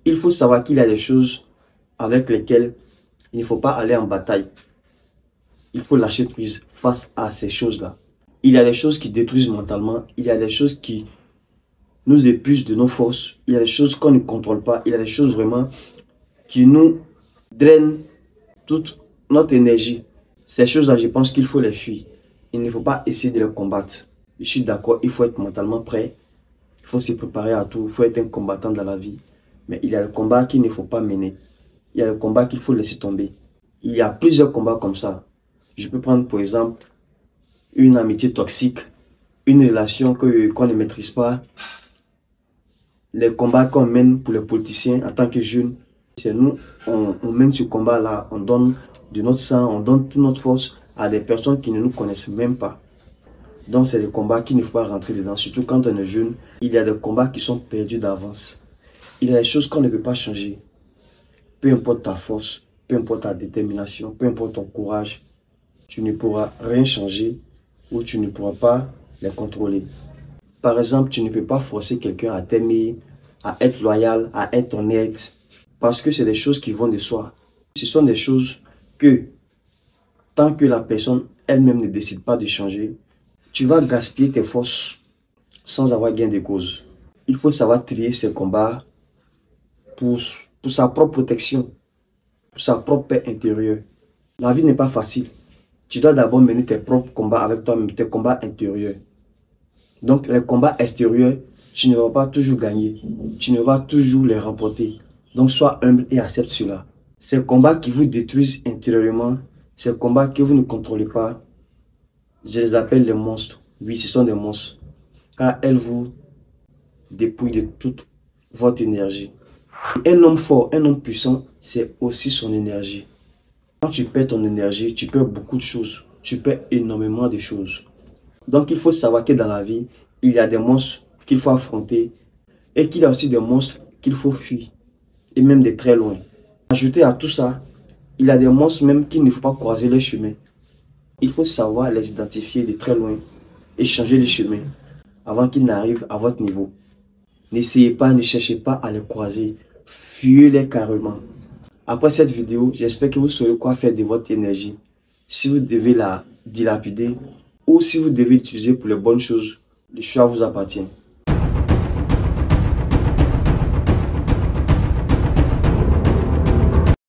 Il faut savoir qu'il y a des choses avec lesquelles il ne faut pas aller en bataille. Il faut lâcher prise face à ces choses-là. Il y a des choses qui détruisent mentalement. Il y a des choses qui nous épuisent de nos forces. Il y a des choses qu'on ne contrôle pas. Il y a des choses vraiment qui nous drainent toute notre énergie. Ces choses-là, je pense qu'il faut les fuir. Il ne faut pas essayer de les combattre. Je suis d'accord, il faut être mentalement prêt. Il faut se préparer à tout. Il faut être un combattant dans la vie. Mais il y a le combat qu'il ne faut pas mener. Il y a le combat qu'il faut laisser tomber. Il y a plusieurs combats comme ça. Je peux prendre pour exemple une amitié toxique, une relation qu'on ne maîtrise pas, les combats qu'on mène pour les politiciens en tant que jeunes. C'est nous, on mène ce combat-là, on donne de notre sang, on donne toute notre force à des personnes qui ne nous connaissent même pas. Donc c'est des combats qu'il ne faut pas rentrer dedans, surtout quand on est jeune. Il y a des combats qui sont perdus d'avance. Il y a des choses qu'on ne peut pas changer. Peu importe ta force, peu importe ta détermination, peu importe ton courage, tu ne pourras rien changer ou tu ne pourras pas les contrôler. Par exemple, tu ne peux pas forcer quelqu'un à t'aimer, à être loyal, à être honnête, parce que c'est des choses qui vont de soi. Ce sont des choses que, tant que la personne elle-même ne décide pas de changer, tu vas gaspiller tes forces sans avoir gain de cause. Il faut savoir trier ces combats pour sa propre protection, pour sa propre paix intérieure. La vie n'est pas facile. Tu dois d'abord mener tes propres combats avec toi-même, tes combats intérieurs. Donc les combats extérieurs, tu ne vas pas toujours gagner. Tu ne vas toujours les remporter. Donc sois humble et accepte cela. Ces combats qui vous détruisent intérieurement, ces combats que vous ne contrôlez pas, je les appelle les monstres. Oui, ce sont des monstres. Car elles vous dépouillent de toute votre énergie. Un homme fort, un homme puissant, c'est aussi son énergie. Quand tu perds ton énergie, tu perds beaucoup de choses. Tu perds énormément de choses. Donc il faut savoir que dans la vie, il y a des monstres qu'il faut affronter et qu'il y a aussi des monstres qu'il faut fuir. Et même de très loin. Ajouté à tout ça, il y a des monstres même qu'il ne faut pas croiser le chemin. Il faut savoir les identifier de très loin et changer de chemin avant qu'ils n'arrivent à votre niveau. N'essayez pas, ne cherchez pas à les croiser. Fuyez-les carrément. Après cette vidéo, j'espère que vous saurez quoi faire de votre énergie. Si vous devez la dilapider ou si vous devez l'utiliser pour les bonnes choses, le choix vous appartient.